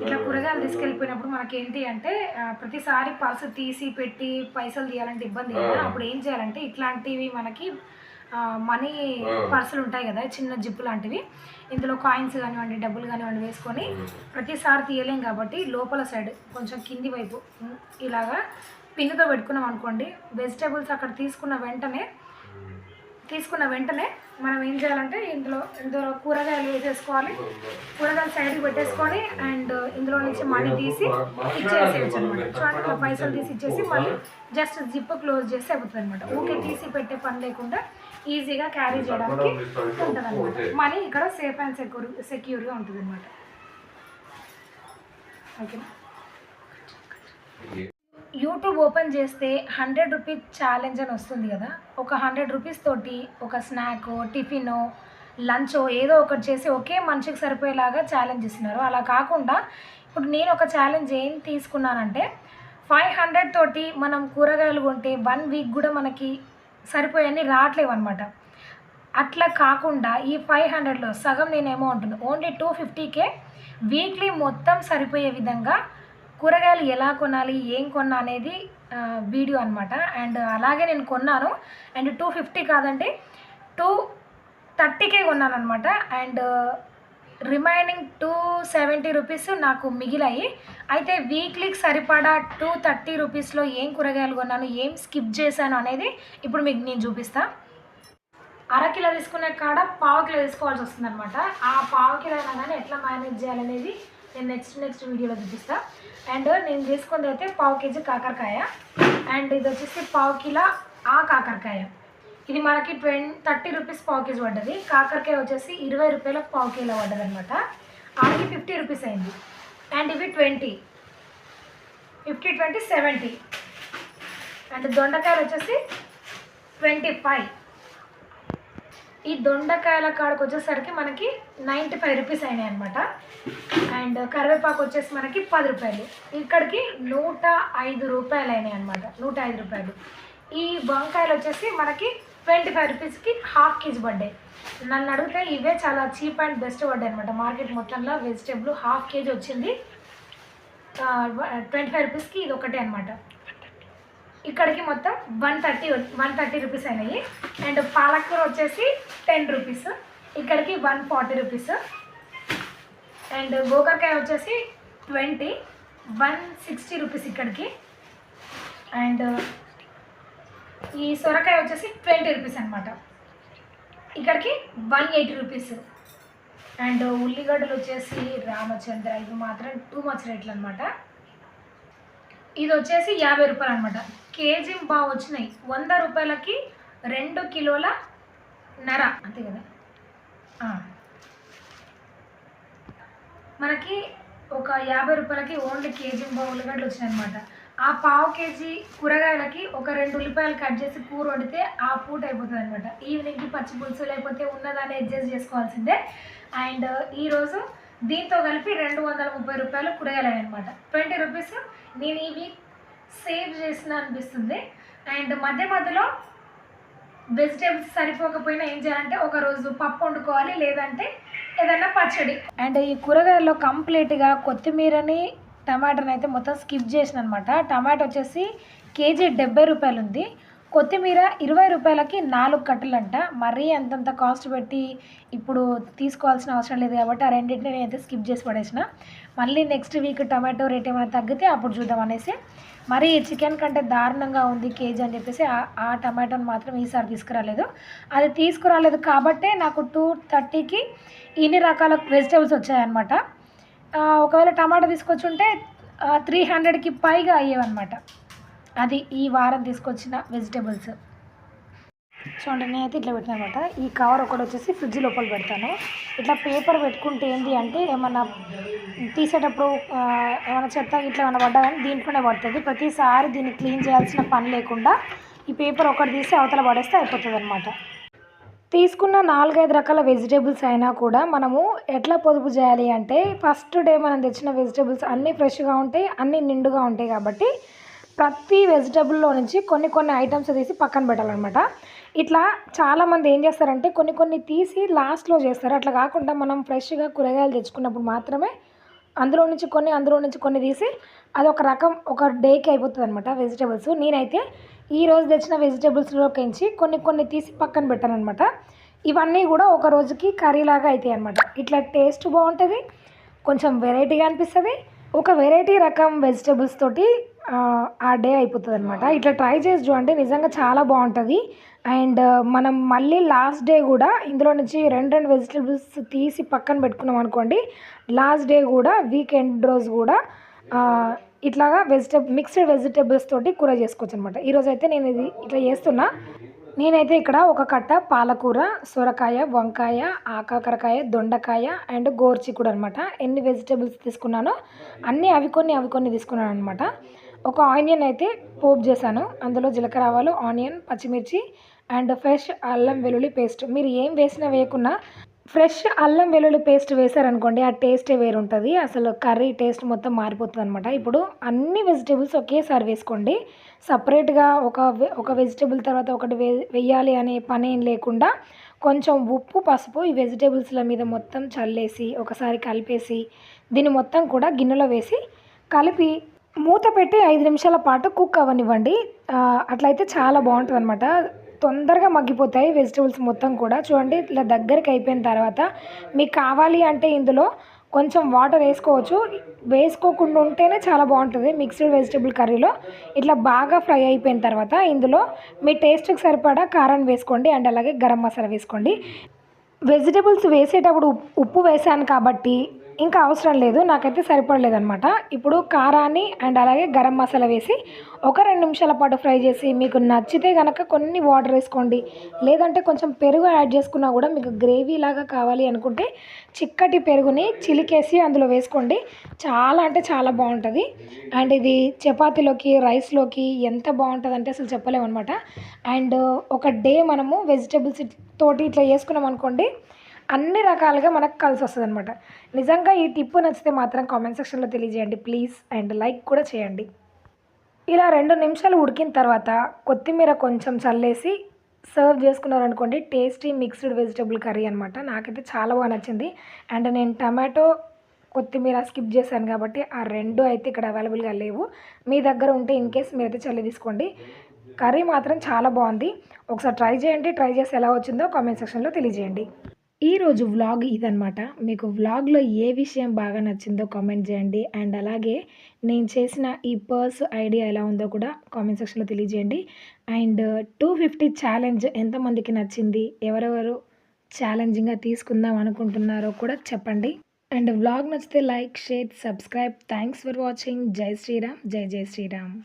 ఇట్లా కూరగాయలు తీసుకెళ్ళిపోయినప్పుడు మనకేంటి అంటే ప్రతిసారి పర్సు తీసి పెట్టి పైసలు తీయాలంటే ఇబ్బంది కదా. అప్పుడు ఏం చేయాలంటే ఇట్లాంటివి మనకి మనీ పర్సులు ఉంటాయి కదా, చిన్న జిప్పు లాంటివి. ఇందులో కాయిన్స్ కానివ్వండి, డబ్బులు కానివ్వండి వేసుకొని ప్రతిసారి తీయలేం కాబట్టి లోపల సైడ్ కొంచెం కింది వైపు ఇలాగా పిన్నుతో పెట్టుకున్నాం అనుకోండి, వెజిటేబుల్స్ అక్కడ తీసుకున్న వెంటనే మనం ఏం చేయాలంటే ఇందులో కూరగాయలు వేసేసుకోవాలి. కూరగాయలు సైడ్కి పెట్టేసుకొని అండ్ ఇందులో నుంచి మనీ తీసి ఇచ్చేసేయచ్చు అనమాట. చూడండి, పైసలు తీసి ఇచ్చేసి మళ్ళీ జస్ట్ జిప్ క్లోజ్ చేస్తే అయిపోతుంది అనమాట. ఊకే తీసి పెట్టే పని లేకుండా ఈజీగా క్యారీ చేయడానికి ఉంటుంది అనమాట. మనీ ఇక్కడ సేఫ్ అండ్ సెక్యూర్గా ఉంటుంది అనమాట. ఓకేనా. యూట్యూబ్ ఓపెన్ చేస్తే 100 రూపీస్ ఛాలెంజ్ అని వస్తుంది కదా. ఒక 100 రూపీస్ తోటి ఒక స్నాకో, టిఫినో, లంచో ఏదో ఒకటి చేసి ఒకే మనిషికి సరిపోయేలాగా ఛాలెంజ్ ఇస్తున్నారు. అలా కాకుండా ఇప్పుడు నేను ఒక ఛాలెంజ్ ఏం తీసుకున్నానంటే 500 తోటి మనం కూరగాయలు కొంటే 1 వీక్ కూడా మనకి సరిపోయని రావట్లేవు అనమాట. అట్లా కాకుండా ఈ 500లో సగం నేను అమౌంట్ ఓన్లీ 250కే వీక్లీ మొత్తం సరిపోయే విధంగా కూరగాయలు ఎలా కొనాలి, ఏం కొన్నా అనేది వీడియో అనమాట. అండ్ అలాగే నేను కొన్నాను. అండ్ 250 కాదండి, 230కే కొన్నాను అనమాట. అండ్ రిమైనింగ్ 270 రూపీస్ నాకు మిగిలాయి. అయితే వీక్లీకి సరిపడా 230 రూపీస్లో ఏం కూరగాయలు కొన్నాను, ఏం స్కిప్ చేశాను అనేది ఇప్పుడు మీకు నేను చూపిస్తాను. అరకిలో తీసుకునే కాడ పావు కిలో తీసుకోవాల్సి వస్తుంది అనమాట. ఆ పావు కిలో అయినా కానీ ఎట్లా మేనేజ్ చేయాలనేది నేను నెక్స్ట్ వీడియోలో చూపిస్తాను. అండ్ నేను తీసుకుంది అయితే పావు కేజీ కాకరకాయ, అండ్ ఇది వచ్చేసి పావు కిలో ఆ కాకరకాయ. ఇది మనకి 30 రూపీస్ పావు కేజీ పడ్డది. కాకరకాయ వచ్చేసి 20 రూపాయలకు పావు కిలో పడ్డది అనమాట. ఆడికి 50 రూపీస్ అయింది. అండ్ ఇవి 20, 50, 20, 70. అండ్ దొండకాయలు వచ్చేసి 25. ఈ దొండకాయల కాడకు వచ్చేసరికి మనకి 95 రూపీస్ అయినాయి అనమాట. అండ్ కరివేపాకు వచ్చేసి మనకి 10 రూపాయలు. ఇక్కడికి 105 రూపాయలు అయినాయి అనమాట. 105 రూపాయలు. ఈ వంకాయలు వచ్చేసి మనకి 25 రూపీస్కి హాఫ్ కేజీ పడ్డాయి. నన్ను అడిగితే ఇవే చాలా చీప్ అండ్ బెస్ట్ పడ్డాయి అనమాట. మార్కెట్ మొత్తంలో వెజిటేబుల్ హాఫ్ కేజీ వచ్చింది 25 రూపీస్కి. ఇది ఒకటే అనమాట. ఇక్కడికి మొత్తం 130 రూపీస్ అయినాయి. అండ్ పాలకూర వచ్చేసి 10 రూపీస్. ఇక్కడికి 140 రూపీస్. అండ్ గోకరకాయ వచ్చేసి 160 రూపీస్ ఇక్కడికి. అండ్ ఈ సొరకాయ వచ్చేసి 20 రూపీస్ అనమాట. ఇక్కడికి 180 రూపీస్. అండ్ ఉల్లిగడ్డలు వచ్చేసి రామచంద్ర, ఇవి మాత్రం టూ మచ్ రేట్లు అనమాట. ఇది వచ్చేసి 50 రూపాయలు అనమాట. కేజీ బాగా వచ్చినాయి. 100 రూపాయలకి 2 కిలోల నర, అంతే కదా. మనకి ఒక 50 రూపాయలకి ఓన్లీ కేజీ బాగా ఉల్లిగడ్డలు వచ్చినాయి అనమాట. ఆ పావు కేజీ కూరగాయలకి ఒక 2 ఉల్లిపాయలు కట్ చేసి కూర వండితే ఆ పూట అయిపోతుంది అనమాట. ఈవినింగ్కి పచ్చి పులుసు లేకపోతే ఉన్నదాన్ని అడ్జస్ట్ చేసుకోవాల్సిందే. అండ్ ఈరోజు దీంతో కలిపి 230 రూపాయలు కూరగాయలు అనమాట. 20 రూపీస్ నేను ఈ వీక్ సేవ్ చేసిన అనిపిస్తుంది. అండ్ మధ్యలో వెజిటేబుల్స్ సరిపోకపోయినా ఏం చేయాలంటే ఒకరోజు పప్పు వండుకోవాలి, లేదంటే ఏదైనా పచ్చడి. అండ్ ఈ కూరగాయల్లో కంప్లీట్గా కొత్తిమీరని, టమాటాని అయితే మొత్తం స్కిప్ చేసిన అనమాట. టమాటా వచ్చేసి కేజీ 70 రూపాయలు ఉంది. కొత్తిమీర 20 రూపాయలకి 4 కట్టలంట. మరీ అంతంత కాస్ట్ పెట్టి ఇప్పుడు తీసుకోవాల్సిన అవసరం లేదు కాబట్టి ఆ రెండింటిని నేనైతే స్కిప్ చేసి పడేసిన. మళ్ళీ నెక్స్ట్ వీక్ టమాటో రేట్ ఏమైనా తగ్గితే అప్పుడు చూద్దాం అనేసి. మరి చికెన్ కంటే దారుణంగా ఉంది కేజీ అని చెప్పేసి ఆ టమాటోని మాత్రం ఈసారి తీసుకురాలేదు. అది తీసుకురాలేదు కాబట్టే నాకు 230కి ఇన్ని రకాల వెజిటేబుల్స్ వచ్చాయన్నమాట. ఒకవేళ టమాటా తీసుకొచ్చుంటే 300కి పైగా అయ్యేవన్నమాట. అది ఈ వారం తీసుకొచ్చిన వెజిటేబుల్స్. చూడండి, నేనైతే ఇట్లా పెట్టాను అనమాట. ఈ కవర్ ఒకటి వచ్చేసి ఫ్రిడ్జ్ లోపల పెడతాను. ఇట్లా పేపర్ పెట్టుకుంటే ఏంటి అంటే ఏమన్నా తీసేటప్పుడు ఏమైనా చెత్త ఇట్లా ఏమైనా పడ్డా కానీ దీంట్లోనే పడుతుంది. ప్రతిసారి దీన్ని క్లీన్ చేయాల్సిన పని లేకుండా ఈ పేపర్ ఒకటి తీసి అవతల పడేస్తే అయిపోతుంది అనమాట. తీసుకున్న 4-5 రకాల వెజిటేబుల్స్ అయినా కూడా మనము ఎట్లా పొదుపు చేయాలి అంటే ఫస్ట్ డే మనం తెచ్చిన వెజిటేబుల్స్ అన్నీ ఫ్రెష్గా ఉంటాయి, అన్నీ నిండుగా ఉంటాయి కాబట్టి ప్రతి వెజిటబుల్లో నుంచి కొన్ని ఐటమ్స్ తీసి పక్కన పెట్టాలన్నమాట. ఇట్లా చాలామంది ఏం చేస్తారంటే కొన్ని తీసి లాస్ట్లో చేస్తారు. అట్లా కాకుండా మనం ఫ్రెష్గా కూరగాయలు తెచ్చుకున్నప్పుడు మాత్రమే అందులో నుంచి కొన్ని తీసి అదొక రకం ఒక డేకి అయిపోతుందనమాట వెజిటేబుల్స్. నేనైతే ఈరోజు తెచ్చిన వెజిటేబుల్స్‌లోకించి కొన్ని తీసి పక్కన పెట్టాననమాట. ఇవన్నీ కూడా ఒక రోజుకి కర్రీలాగా అయితాయన్నమాట. ఇట్లా టేస్ట్ బాగుంటుంది, కొంచెం వెరైటీగా అనిపిస్తుంది. ఒక వెరైటీ రకం వెజిటేబుల్స్ తోటి ఆ డే అయిపోతుందనమాట. ఇట్లా ట్రై చేసి చూడండి, నిజంగా చాలా బాగుంటుంది. అండ్ మనం మళ్ళీ లాస్ట్ డే కూడా ఇందులో నుంచి రెండు వెజిటేబుల్స్ తీసి పక్కన పెట్టుకున్నాం అనుకోండి, లాస్ట్ డే కూడా వీకెండ్ రోజు కూడా ఇట్లాగా మిక్స్డ్ వెజిటేబుల్స్ తోటి కూర చేసుకోవచ్చు అనమాట. ఈరోజు అయితే నేను ఇది ఇట్లా చేస్తున్నా. నేనైతే ఇక్కడ ఒక కట్ట పాలకూర, సొరకాయ, వంకాయ, కాకరకాయ, దొండకాయ అండ్ గోరుచిక్కుడు అనమాట. ఎన్ని వెజిటేబుల్స్ తీసుకున్నానో అన్నీ అవి కొన్ని తీసుకున్నాను అనమాట. ఒక ఆనియన్ అయితే పోపు చేశాను. అందులో జీలకర్ర, ఆవాలు, ఆనియన్, పచ్చిమిర్చి అండ్ ఫ్రెష్ అల్లం వెల్లుల్లి పేస్ట్. మీరు ఏం వేసినా వేయకున్నా ఫ్రెష్ అల్లం వెల్లుల్లి పేస్ట్ వేశారనుకోండి, ఆ టేస్టే వేరుంటుంది. అసలు కర్రీ టేస్ట్ మొత్తం మారిపోతుంది అనమాట. ఇప్పుడు అన్ని వెజిటేబుల్స్ ఒకేసారి వేసుకోండి. సపరేట్గా ఒక వెజిటేబుల్ తర్వాత ఒకటి వెయ్యాలి అనే పని ఏం లేకుండా కొంచెం ఉప్పు, పసుపు ఈ వెజిటేబుల్స్ల మీద మొత్తం చల్లేసి ఒకసారి కలిపేసి దీన్ని మొత్తం కూడా గిన్నెలో వేసి కలిపి మూత పెట్టి 5 నిమిషాల పాటు కుక్ అవ్వనివ్వండి. అట్లయితే చాలా బాగుంటుంది అనమాట. తొందరగా మగ్గిపోతాయి వెజిటేబుల్స్ మొత్తం కూడా. చూడండి, ఇట్లా దగ్గరికి అయిపోయిన తర్వాత మీకు కావాలి అంటే ఇందులో కొంచెం వాటర్ వేసుకోవచ్చు. వేసుకోకుండా ఉంటేనే చాలా బాగుంటుంది మిక్స్డ్ వెజిటేబుల్ కర్రీలో. ఇట్లా బాగా ఫ్రై అయిపోయిన తర్వాత ఇందులో మీ టేస్ట్కి సరిపడా కారం వేసుకోండి అండ్ అలాగే గరం మసాలా వేసుకోండి. వెజిటేబుల్స్ వేసేటప్పుడు ఉప్పు వేసాను కాబట్టి ఇంకా అవసరం లేదు, నాకైతే సరిపడలేదనమాట. ఇప్పుడు కారాన్ని అండ్ అలాగే గరం మసాలా వేసి ఒక 2 నిమిషాల పాటు ఫ్రై చేసి మీకు నచ్చితే కనుక కొన్ని వాటర్ వేసుకోండి. లేదంటే కొంచెం పెరుగు యాడ్ చేసుకున్నా కూడా మీకు గ్రేవీ లాగా కావాలి అనుకుంటే చిక్కటి పెరుగుని చిలికేసి అందులో వేసుకోండి. చాలా అంటే చాలా బాగుంటుంది. అండ్ ఇది చపాతీలోకి, రైస్లోకి ఎంత బాగుంటుంది అంటే అసలు చెప్పలేమన్నమాట. అండ్ ఒక డే మనము వెజిటేబుల్స్ తోటి ఇట్లా చేసుకున్నాం అనుకోండి, అన్ని రకాలుగా మనకు కలిసి వస్తుంది అనమాట. నిజంగా ఈ టిప్ నచ్చితే మాత్రం కామెంట్ సెక్షన్లో తెలియజేయండి ప్లీజ్. అండ్ లైక్ కూడా చేయండి. ఇలా 2 నిమిషాలు ఉడికిన తర్వాత కొత్తిమీర కొంచెం చల్లేసి సర్వ్ చేసుకున్నారనుకోండి, టేస్టీ మిక్స్డ్ వెజిటేబుల్ కర్రీ అనమాట. నాకైతే చాలా బాగా నచ్చింది. అండ్ నేను టమాటో, కొత్తిమీర స్కిప్ చేశాను కాబట్టి ఆ రెండు అయితే ఇక్కడ అవైలబుల్గా లేవు. మీ దగ్గర ఉంటే ఇన్ కేస్ మీరైతే చల్లి తీసుకోండి. కర్రీ మాత్రం చాలా బాగుంది. ఒకసారి ట్రై చేయండి. ట్రై చేసి ఎలా వచ్చిందో కామెంట్ సెక్షన్లో తెలియజేయండి. ఈరోజు వ్లాగ్ ఇదనమాట. మీకు వ్లాగ్లో ఏ విషయం బాగా నచ్చిందో కామెంట్ చేయండి. అండ్ అలాగే నేను చేసిన ఈ పర్స్ ఐడియా ఎలా ఉందో కూడా కామెంట్ సెక్షన్లో తెలియజేయండి. అండ్ 250 ఛాలెంజ్ ఎంతమందికి నచ్చింది, ఎవరెవరు ఛాలెంజింగ్గా తీసుకుందాం అనుకుంటున్నారో కూడా చెప్పండి. అండ్ వ్లాగ్ నచ్చితే like, share, subscribe. Thanks for watching. జై శ్రీరామ్. జై జై శ్రీరామ్.